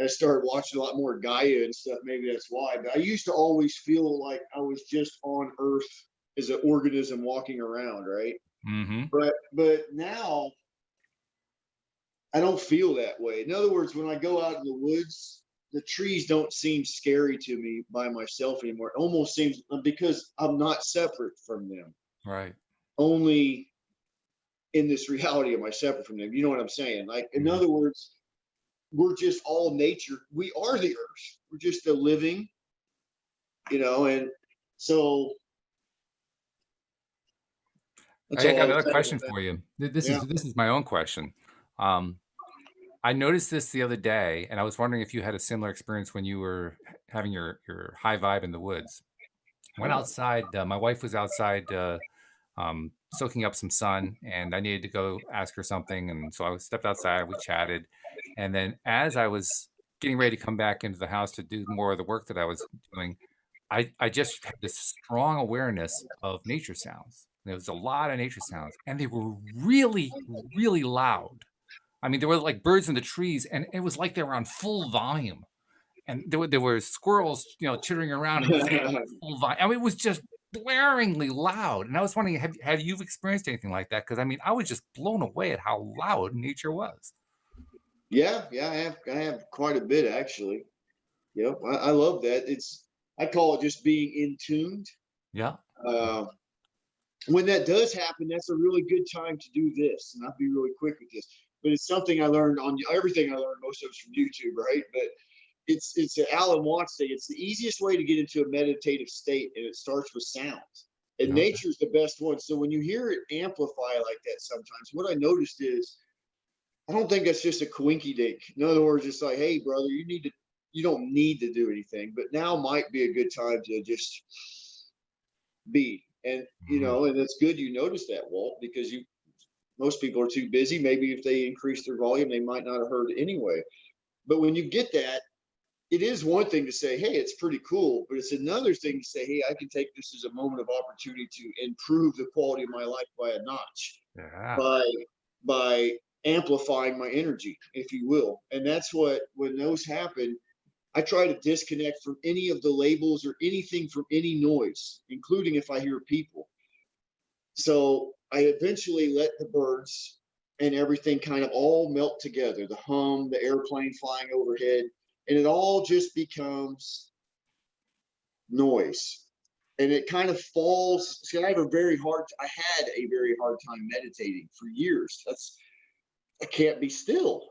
started watching a lot more Gaia and stuff. Maybe that's why. But I used to always feel like I was just on Earth as an organism walking around, right? Mm-hmm. But now I don't feel that way. In other words, when I go out in the woods, the trees don't seem scary to me by myself anymore. It almost seems, because I'm not separate from them. Right. Only in this reality am I separate from them. You know what I'm saying? Like, in other words, we're just all nature. We are the earth. We're just a living, and so. I got another question for you. This is my own question. I noticed this the other day, and I was wondering if you had a similar experience when you were having your high vibe in the woods. Went outside. My wife was outside soaking up some sun, and I needed to go ask her something. And so I stepped outside. We chatted, and then as I was getting ready to come back into the house to do more of the work that I was doing, I just had this strong awareness of nature sounds. There was a lot of nature sounds, and they were really, really loud. I mean, there were like birds in the trees, and it was like they were on full volume. And there were squirrels, chittering around and full volume. I mean, it was just blaringly loud. And I was wondering, have you experienced anything like that? Because I mean, I was just blown away at how loud nature was. Yeah, I have quite a bit actually. Yep, I love that. I call it just being in tuned. Yeah. when that does happen, that's a really good time to do this. And I'll be really quick with this, but it's something I learned on everything I learned, most of it's from YouTube, right? But it's an Alan Watts thing. It's the easiest way to get into a meditative state, and it starts with sounds. And Okay. nature's the best one. So when you hear it amplify like that, sometimes what I noticed is, I don't think that's just a coinky dink. In other words, it's like, hey, brother, you don't need to do anything, but now might be a good time to just be. And and it's good you notice that, Walt, because most people are too busy. Maybe if they increase their volume, they might not have heard it anyway. But when you get that, it is one thing to say, hey, it's pretty cool, but it's another thing to say, hey, I can take this as a moment of opportunity to improve the quality of my life by a notch, Yeah. by amplifying my energy, if you will. And that's what, when those happen, I try to disconnect from any of the labels or anything from any noise, including if I hear people. So I eventually let the birds and everything kind of all melt together, the hum, the airplane flying overhead, and it all just becomes noise. And it kind of falls. See, I had a very hard time meditating for years. I can't be still.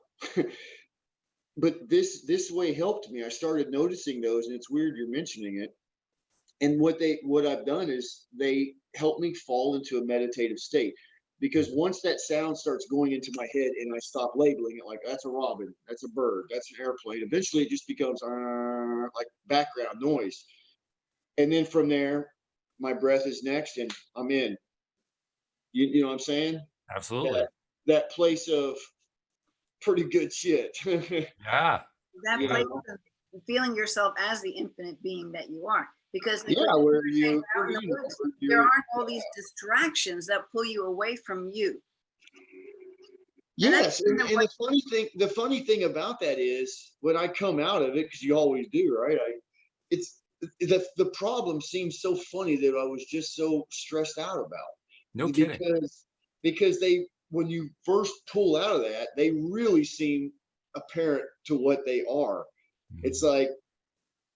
But this way helped me. I started noticing those, and it's weird you're mentioning it. And what I've done is they help me fall into a meditative state, because once that sound starts going into my head and I stop labeling it like that's a robin, that's a bird, that's an airplane, eventually it just becomes like background noise. And then from there, my breath is next, and I'm in. You know what I'm saying? Absolutely. That place of pretty good shit. Yeah. That You place know? of feeling yourself as the infinite being that you are. Because Yeah, where you there aren't all these distractions that pull you away from you. Yes, and the funny thing about that is when I come out of it, because you always do, right? It's the problem seems so funny that I was just so stressed out about. No kidding. Because they, when you first pull out of that, they really seem apparent to what they are. It's like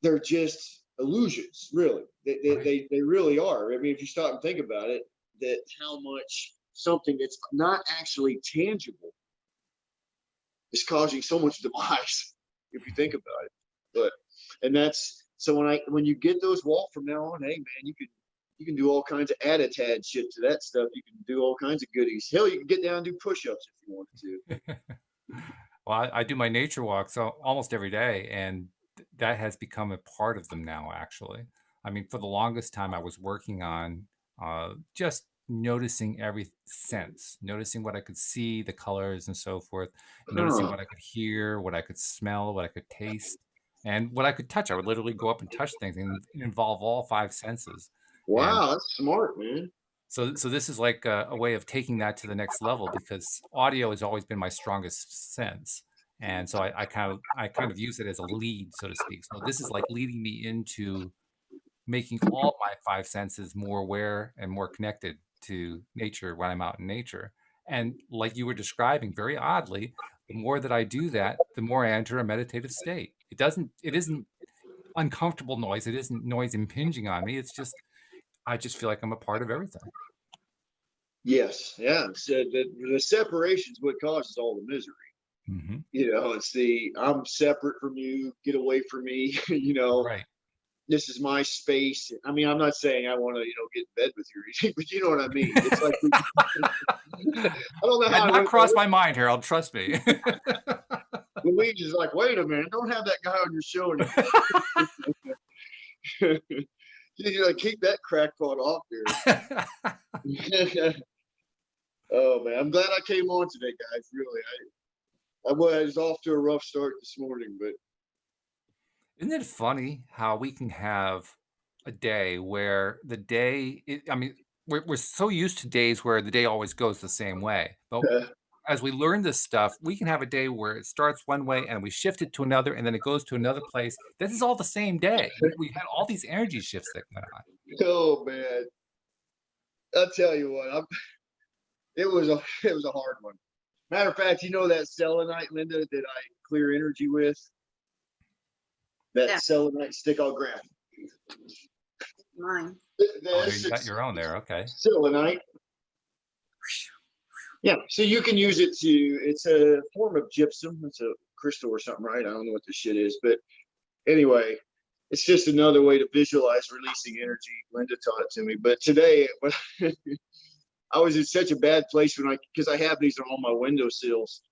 they're just illusions, really. They really are. I mean, if you stop and think about it, that how much something that's not actually tangible is causing so much demise, if you think about it. But and that's so when you get those, Walt, from now on, hey man, you can do all kinds of added shit to that stuff. You can do all kinds of goodies. Hell, you can get down and do push-ups if you wanted to. Well, I do my nature walks almost every day, and that has become a part of them now, actually. I mean, for the longest time, I was working on just noticing every sense, noticing what I could see, the colors and so forth, noticing Huh. what I could hear, what I could smell, what I could taste, and what I could touch. I would literally go up and touch things and involve all five senses. And Wow, that's smart, man. so this is like a way of taking that to the next level, because audio has always been my strongest sense. And so I kind of use it as a lead, so to speak. So this is like leading me into making all my five senses more aware and more connected to nature when I'm out in nature. And like you were describing, very oddly, the more that I do that, the more I enter a meditative state. It isn't uncomfortable noise. It isn't noise impinging on me. It's just, I just feel like I'm a part of everything. Yes, yeah. So the separation is what causes all the misery. Mm-hmm. It's the I'm separate from you, get away from me. Right. This is my space. I mean, I'm not saying I want to, get in bed with you or anything, but you know what I mean. It's like I don't know Had how I not went. crossed my mind, Harold. Trust me. Luigi's like, wait a minute, don't have that guy on your show anymore. You keep that crackpot off there. Oh man, I'm glad I came on today, guys. Really, I was off to a rough start this morning, but Isn't it funny how we can have a day where I mean, we're so used to days where the day always goes the same way. But as we learn this stuff, we can have a day where it starts one way and we shift it to another, and then it goes to another place. This is all the same day. We had all these energy shifts that went on. oh man, I'll tell you what, it was a hard one. Matter of fact, that selenite, Linda, that I clear energy with? That selenite stick, I'll grab. Mine. Oh, you got your own there. Okay. Selenite. Yeah, so you can use it to, it's a form of gypsum. It's a crystal or something, right? I don't know what this shit is, but anyway, it's just another way to visualize releasing energy. Linda taught it to me. But today, I was in such a bad place because I have these on all my windowsills,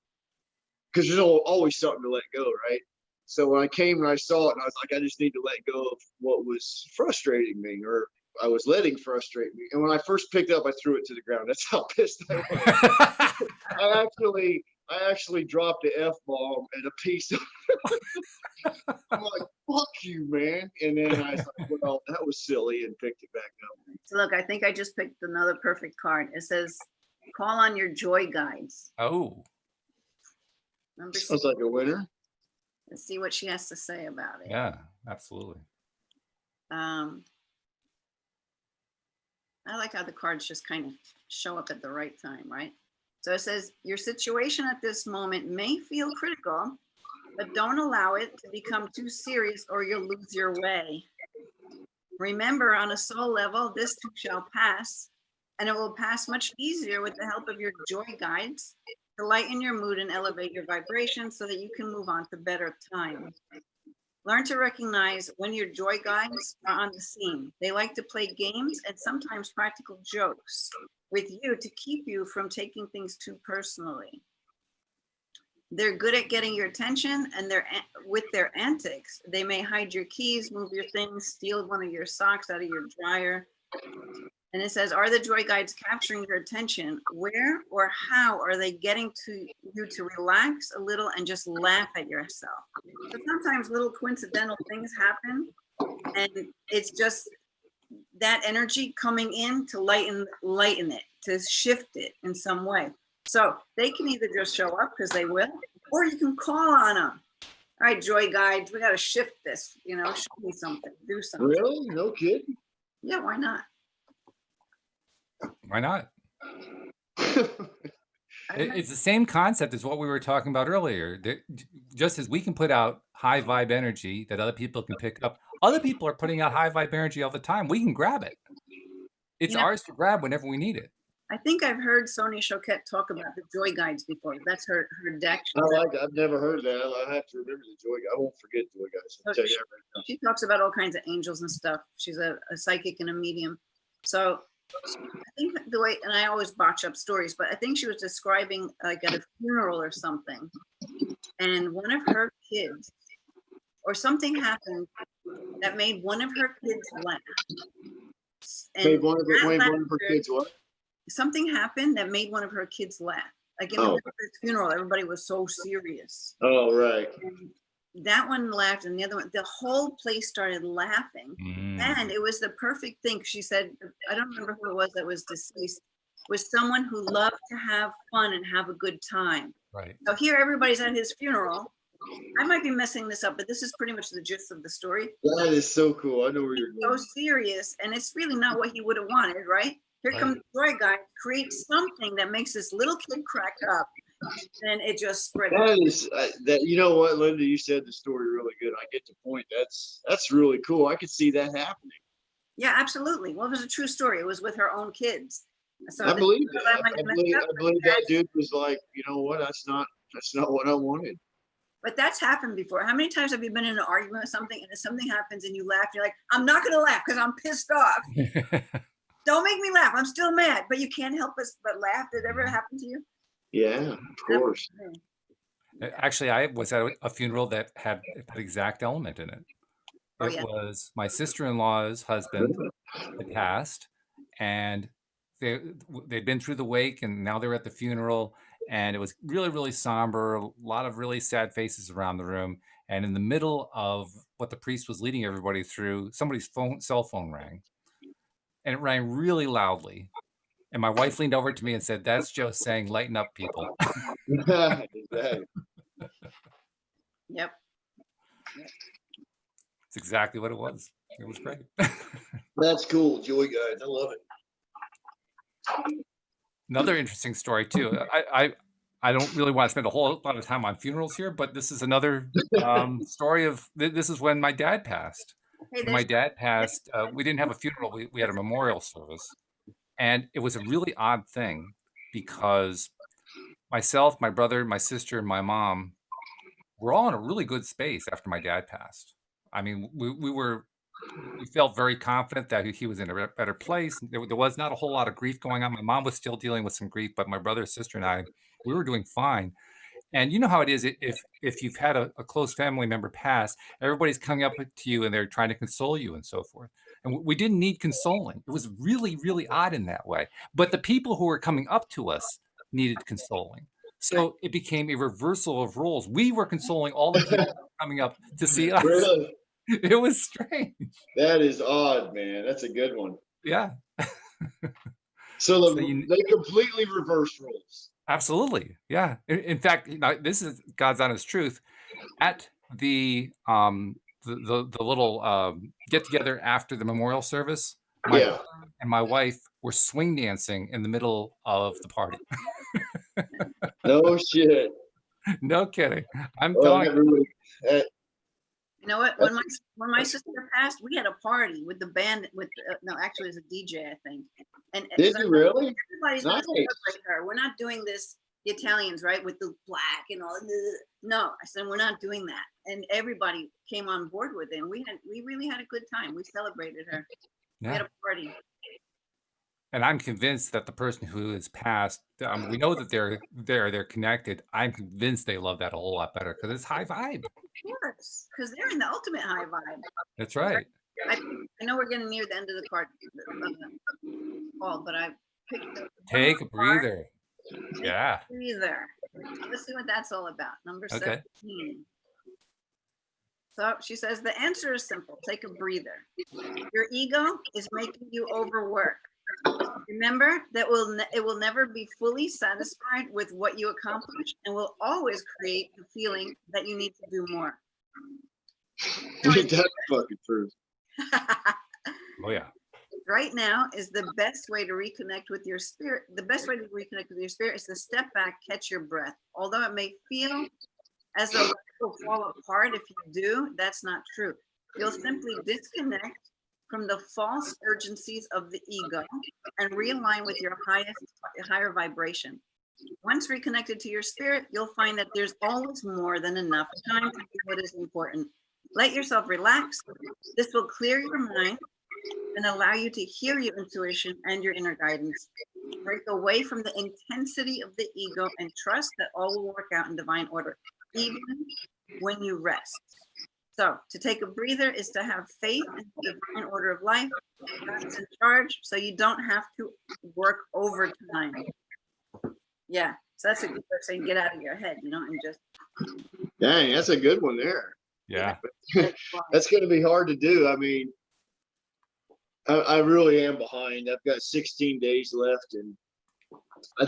because there's always something to let go, right? So when I came and I saw it, and I was like, I just need to let go of what was frustrating me, or I was letting frustrate me. And when I first picked up, I threw it to the ground. That's how pissed I was. I actually dropped the F-bomb and a piece of I'm like, fuck you, man. And then I was like, well, that was silly, and picked it back up. So look, I think I just picked another perfect card. It says, call on your joy guides. Oh. Number Sounds 6. like a winner. Let's see what she has to say about it. Yeah, absolutely. I like how the cards just kind of show up at the right time, right? So it says, your situation at this moment may feel critical, but don't allow it to become too serious or you'll lose your way. Remember, on a soul level, this too shall pass, and it will pass much easier with the help of your joy guides to lighten your mood and elevate your vibration so that you can move on to better times. Learn to recognize when your joy guides are on the scene. They like to play games and sometimes practical jokes with you to keep you from taking things too personally. They're good at getting your attention, and with their antics, they may hide your keys, move your things, steal one of your socks out of your dryer. And it says, are the joy guides capturing your attention? Where or how are they getting to you to relax a little and just laugh at yourself? So sometimes little coincidental things happen, and it's just that energy coming in to lighten it, to shift it in some way. So they can either just show up, because they will, or you can call on them. All right, joy guides, we got to shift this, show me something, do something. Really? No kidding? Yeah, why not? Why not? It's the same concept as what we were talking about earlier. Just as we can put out high vibe energy that other people can pick up, other people are putting out high vibe energy all the time. We can grab it. It's ours to grab whenever we need it. I think I've heard Sonia Choquette talk about the joy guides before. That's her deck. I've never heard that. I have to remember the joy guide. I won't forget joy guides. I'll tell you that right now. She talks about all kinds of angels and stuff. She's a psychic and a medium. So I think the way, and I always botch up stories, but I think she was describing like at a funeral or something, and one of her kids, or something happened that made one of her kids laugh. And one of her kids what? Something happened that made one of her kids laugh. Like in the funeral, everybody was so serious. Oh, right. And that one laughed, and the other one, the whole place started laughing. And it was the perfect thing. She said, I don't remember who it was that was deceased, was someone who loved to have fun and have a good time. Right. So here everybody's at his funeral. I might be messing this up, but this is pretty much the gist of the story. That is so cool. I know where you're going. So serious, and it's really not what he would have wanted, right? Here comes the joy guy, creates something that makes this little kid crack up, and it just spread. That is that. You know what, Linda? You said the story really good. I get the point. That's really cool. I could see that happening. Yeah, absolutely. Well, it was a true story. It was with her own kids. So I believe that. I believe that dude was like, you know what? That's not what I wanted. But that's happened before. How many times have you been in an argument or something, and if something happens and you laugh, you're like, I'm not going to laugh because I'm pissed off. Don't make me laugh. I'm still mad, but you can't help us but laugh. Did it ever happen to you? Yeah, of course. Actually, I was at a funeral that had that exact element in it. It was my sister-in-law's husband had passed, and they'd been through the wake, and now they're at the funeral, and it was really, really somber, a lot of really sad faces around the room. And in the middle of what the priest was leading everybody through, somebody's cell phone rang, and it rang really loudly. And my wife leaned over to me and said, "That's Joe saying, lighten up, people." Yep. It's exactly what it was. It was great. That's cool. Joy guys. I love it. Another interesting story too. I don't really want to spend a whole lot of time on funerals here, but this is another story of, this is when my dad passed. Hey, When my there's dad passed, we didn't have a funeral. We had a memorial service. And it was a really odd thing because myself, my brother, my sister, and my mom were all in a really good space after my dad passed. I mean, we felt very confident that he was in a better place. There was not a whole lot of grief going on. My mom was still dealing with some grief, but my brother, sister, and I, we were doing fine. And you know how it is if you've had a close family member pass, everybody's coming up to you and they're trying to console you and so forth. And we didn't need consoling. It was really, really odd in that way. But the people who were coming up to us needed consoling. So it became a reversal of roles. We were consoling all the people coming up to see us. Really? It was strange. That is odd, man. That's a good one. Yeah. So So you they completely reverse roles. absolutely. Yeah. In fact, this is God's honest truth. At the little get together after the memorial service, my Yeah. brother and my wife were swing dancing in the middle of the party. No shit. No kidding. I'm Oh, telling that really, that, You know what? that's When my sister passed, we had a party with the band. With no, actually, it was a DJ, I think. And did because you really? everybody's going Nice. to celebrate her. We're not doing this. The Italians, right, with the black and all. No, I said we're not doing that. And everybody came on board with it. And we really had a good time. We celebrated her. We had yeah. a party. And I'm convinced that the person who has passed, we know that they're connected. I'm convinced they love that a whole lot better because it's high vibe. Of course, because they're in the ultimate high vibe. That's right. I know we're getting near the end of the card call, but I picked up Take a one more card. breather. Take Yeah. a breather. Let's see what that's all about. Number Okay. 17. So she says the answer is simple. Take a breather. Your ego is making you overwork. Remember that it will never be fully satisfied with what you accomplish and will always create the feeling that you need to do more. Dude, that's fucking true. Oh yeah. Right now is the best way to reconnect with your spirit. The best way to reconnect with your spirit is to step back, catch your breath. Although it may feel as though it will fall apart if you do, that's not true. You'll simply disconnect from the false urgencies of the ego and realign with your higher vibration. Once reconnected to your spirit, you'll find that there's always more than enough time to do what is important. Let yourself relax. This will clear your mind and allow you to hear your intuition and your inner guidance. Break away from the intensity of the ego and trust that all will work out in divine order, even when you rest. So to take a breather is to have faith in the divine order of life. God's in charge, so you don't have to work overtime. Yeah, so that's a good way of saying get out of your head, and just. Dang, that's a good one there. Yeah. That's going to be hard to do. I mean, I really am behind. I've got 16 days left, and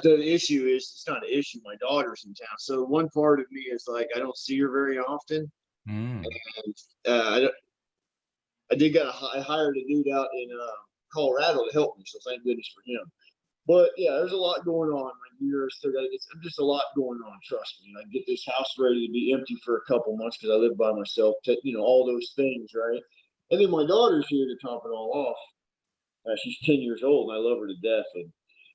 the issue is it's not an issue. My daughter's in town, so one part of me is like I don't see her very often. Mm. And I hired a dude out in Colorado to help me, so thank goodness for him. But yeah, there's a lot going on. My year still got just a lot going on. Trust me. I get this house ready to be empty for a couple months because I live by myself. All those things, right? And then my daughter's here to top it all off. She's 10 years old, and I love her to death. And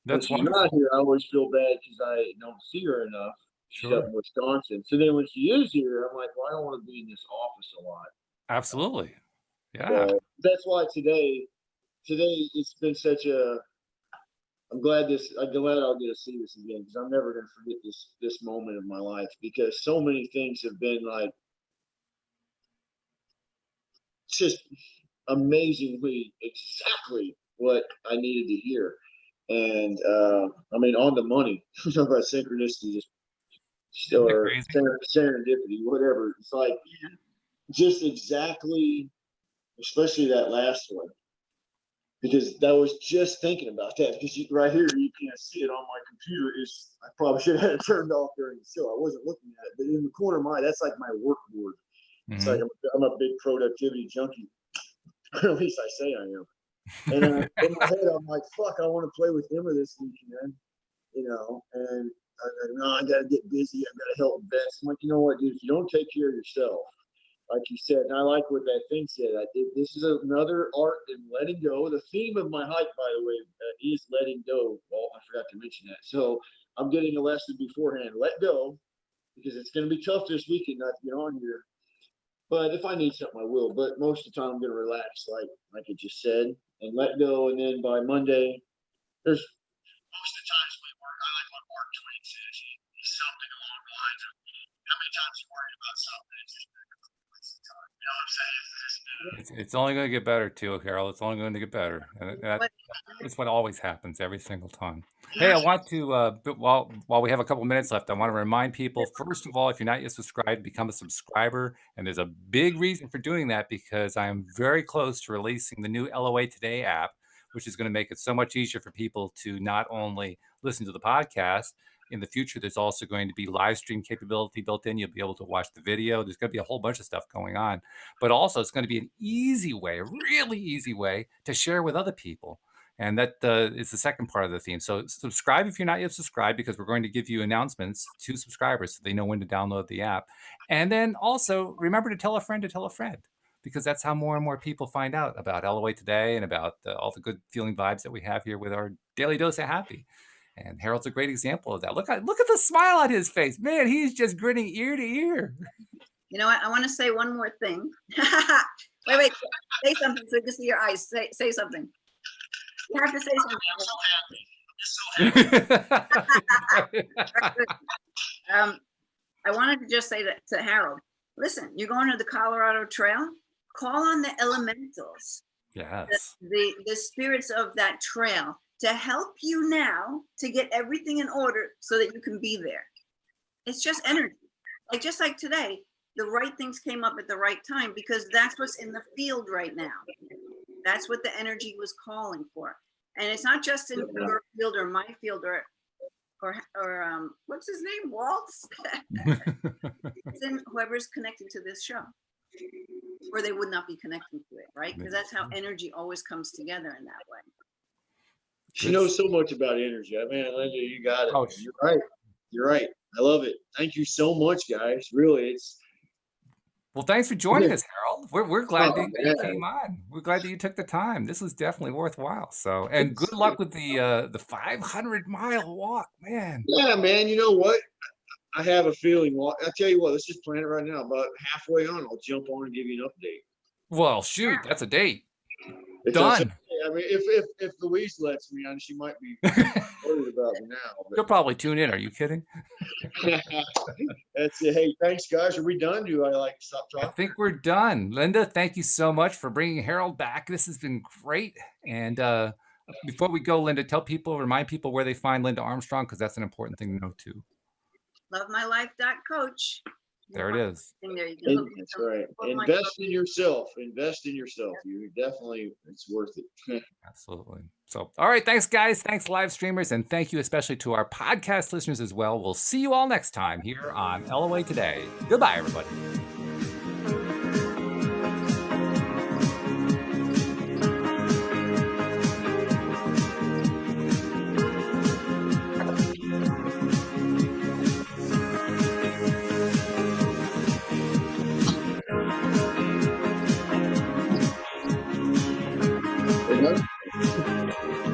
when That's she's wonderful. not here, I always feel bad because I don't see her enough. She's up Sure. in Wisconsin. So then when she is here, I'm like, well, I don't want to be in this office a lot. Absolutely. Yeah. So that's why today it's been such a. I'm glad I'll get to see this again because I'm never going to forget this moment of my life because so many things have been like just amazingly exactly what I needed to hear. And I mean, on the money. Talk about synchronicity, or serendipity, whatever. It's like just exactly, especially that last one, because I was just thinking about that. Because right here, you can't see it on my computer. I probably should have had it turned off during the show. I wasn't looking at it, but in the corner of that's like my work board. It's like I'm a big productivity junkie. Or at least I say I am. And in my head, I'm like, fuck, I want to play with Emma this weekend, and no, I got to get busy. I've got to help vets. I'm like, you know what, dude, if you don't take care of yourself, like you said, and I like what that thing said. I did. This is another art in letting go. The theme of my hike, by the way, is letting go. Well, I forgot to mention that. So I'm getting a lesson beforehand. Let go, because it's going to be tough this weekend not to get on here. But if I need something, I will. But most of the time, I'm going to relax, like I just said, and let go. And then by Monday, there's most of the times we work. I like what Mark Twain says. He's something along the lines of, how many times you worry about something? It's just waste of time. You know what I'm saying? It's only going to get better too, Carol. It's only going to get better. And it's what always happens every single time. Hey, I want to, while we have a couple minutes left, I want to remind people, first of all, if you're not yet subscribed, become a subscriber. And there's a big reason for doing that, because I am very close to releasing the new LOA Today app, which is going to make it so much easier for people to not only listen to the podcast. In the future, there's also going to be live stream capability built in. You'll be able to watch the video. There's going to be a whole bunch of stuff going on. But also, it's going to be an easy way, a really easy way to share with other people. And that is the second part of the theme. So subscribe if you're not yet subscribed, because we're going to give you announcements to subscribers so they know when to download the app. And then also remember to tell a friend, because that's how more and more people find out about LOA Today and about all the good feeling vibes that we have here with our Daily Dose of Happy. And Harold's a great example of that. Look at the smile on his face. Man, he's just grinning ear to ear. You know what? I want to say one more thing. wait. Say something so you can see your eyes. Say something. You have to say something. I wanted to just say that to Harold. Listen, you're going to the Colorado Trail. Call on the elementals. Yes. The spirits of that trail to help you now to get everything in order so that you can be there. It's just energy. Just like today, the right things came up at the right time, because that's what's in the field right now. That's what the energy was calling for. And it's not just in your field or my field or what's his name, Walt's? It's in whoever's connected to this show, or they would not be connecting to it, right? Because that's how energy always comes together in that way. She knows so much about energy. Man, Linda, you got it. Oh, You're right. You're right. I love it. Thank you so much, guys. Really, well, thanks for joining us, Harold. We're glad that you came on. We're glad that you took the time. This was definitely worthwhile. So, and good luck with the 500-mile walk, man. Yeah, man. You know what? I have a feeling. Well, I'll tell you what. Let's just plan it right now. About halfway on, I'll jump on and give you an update. Well, shoot, that's a date. If Done. I mean, if Louise lets me on, she might be worried about me now. But. You'll probably tune in. Are you kidding? That's it. Hey, thanks, guys. Are we done? Do I stop talking? I think we're done. Linda, thank you so much for bringing Harold back. This has been great. And before we go, Linda, remind people where they find Linda Armstrong, because that's an important thing to know too. Lovemylife.coach. There it is. There you go. That's right. Invest in yourself. Invest in yourself. You definitely, it's worth it. Absolutely. So, all right. Thanks, guys. Thanks, live streamers. And thank you especially to our podcast listeners as well. We'll see you all next time here on LOA Today. Goodbye, everybody. Good night.